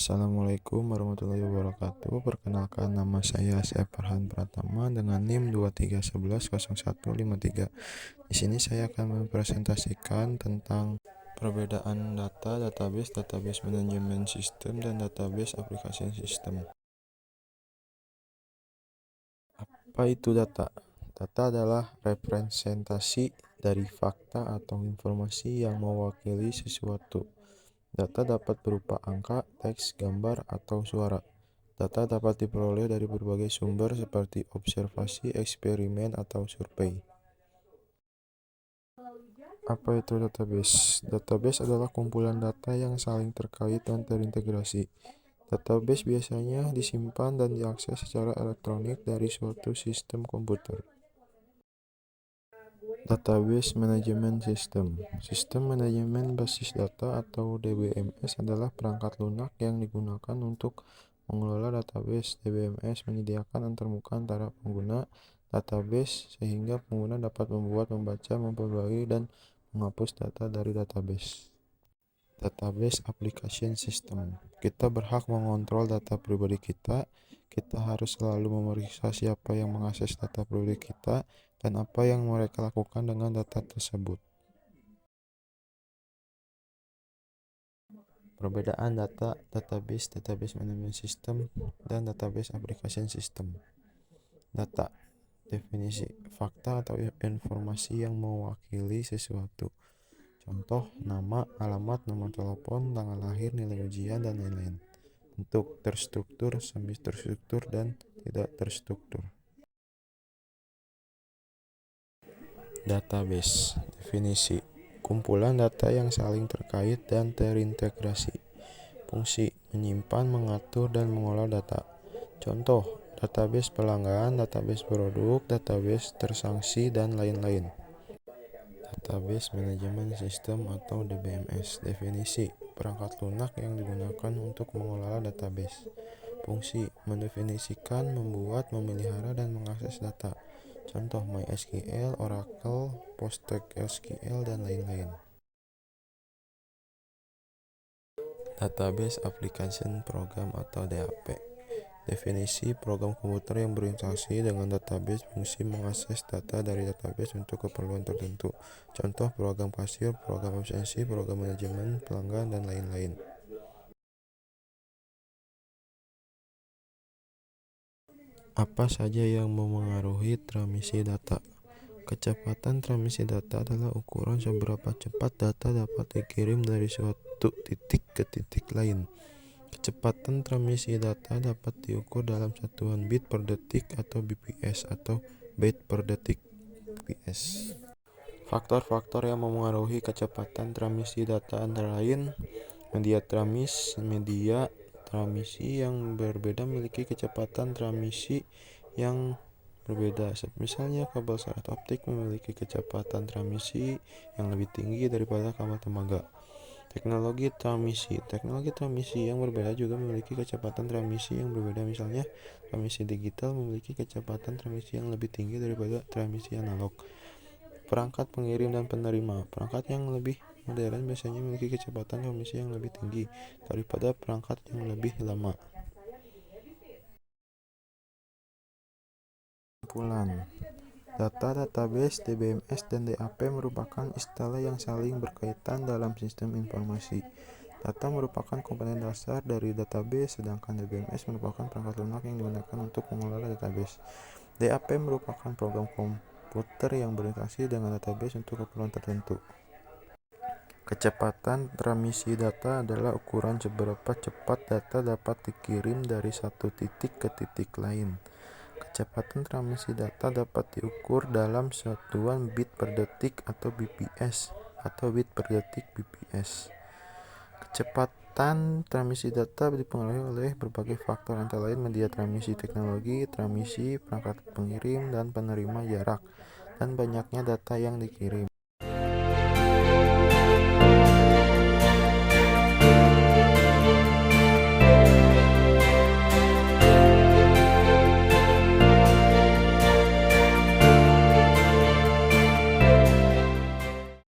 Assalamualaikum warahmatullahi wabarakatuh. Perkenalkan, nama saya Asep Farhan Pratama dengan NIM 23110153. Di sini saya akan mempresentasikan tentang perbedaan data, database manajemen sistem, dan database aplikasi sistem. Apa itu data? Data adalah representasi dari fakta atau informasi yang mewakili sesuatu. Data dapat berupa angka, teks, gambar, atau suara. Data dapat diperoleh dari berbagai sumber seperti observasi, eksperimen, atau survei. Apa itu database? Database adalah kumpulan data yang saling terkait dan terintegrasi. Database biasanya disimpan dan diakses secara elektronik dari suatu sistem komputer. Database Manajemen Sistem. Sistem manajemen basis data atau DBMS adalah perangkat lunak yang digunakan untuk mengelola database. DBMS menyediakan antarmuka antara pengguna database sehingga pengguna dapat membuat, membaca, memperbarui, dan menghapus data dari database. Database Application System. Kita berhak mengontrol data pribadi kita. Kita harus selalu memeriksa siapa yang mengakses data pribadi kita dan apa yang mereka lakukan dengan data tersebut. Perbedaan data, database manajemen sistem, dan database application system. Data, definisi, fakta atau informasi yang mewakili sesuatu. Contoh, nama, alamat, nomor telepon, tanggal lahir, nilai ujian, dan lain-lain. Bentuk, terstruktur, semi terstruktur, dan tidak terstruktur. Database, definisi, kumpulan data yang saling terkait dan terintegrasi. Fungsi, menyimpan, mengatur, dan mengolah data. Contoh, database pelanggan, database produk, database transaksi, dan lain-lain. Database Manajemen Sistem atau DBMS. Definisi, perangkat lunak yang digunakan untuk mengelola database. Fungsi, mendefinisikan, membuat, memelihara, dan mengakses data. Contoh, MySQL, Oracle, PostgreSQL, dan lain-lain. Database Application Program atau DAP. Definisi, program komputer yang berinteraksi dengan database. Fungsi, mengakses data dari database untuk keperluan tertentu. Contoh, program kasir, program absensi, program manajemen pelanggan, dan lain-lain. Apa saja yang memengaruhi transmisi data? Kecepatan transmisi data adalah ukuran seberapa cepat data dapat dikirim dari suatu titik ke titik lain. Kecepatan transmisi data dapat diukur dalam satuan bit per detik atau bps atau byte per detik bps. Faktor-faktor yang memengaruhi kecepatan transmisi data antara lain media transmisi yang berbeda memiliki kecepatan transmisi yang berbeda. Misalnya, kabel syarat optik memiliki kecepatan transmisi yang lebih tinggi daripada kabel tembaga. Teknologi transmisi yang berbeda juga memiliki kecepatan transmisi yang berbeda. Misalnya, transmisi digital memiliki kecepatan transmisi yang lebih tinggi daripada transmisi analog. Perangkat pengirim dan penerima. Perangkat yang lebih modern biasanya memiliki kecepatan transmisi yang lebih tinggi daripada perangkat yang lebih lama. Kesimpulan, data, database, DBMS, dan DAP merupakan istilah yang saling berkaitan dalam sistem informasi. Data merupakan komponen dasar dari database, sedangkan DBMS merupakan perangkat lunak yang digunakan untuk mengelola database. DAP merupakan program komputer yang berinteraksi dengan database untuk keperluan tertentu. Kecepatan transmisi data adalah ukuran seberapa cepat data dapat dikirim dari satu titik ke titik lain. Kecepatan transmisi data dapat diukur dalam satuan bit per detik atau bps atau bit per detik bps. Kecepatan transmisi data dipengaruhi oleh berbagai faktor antara lain media transmisi, teknologi transmisi, perangkat pengirim dan penerima, jarak, dan banyaknya data yang dikirim.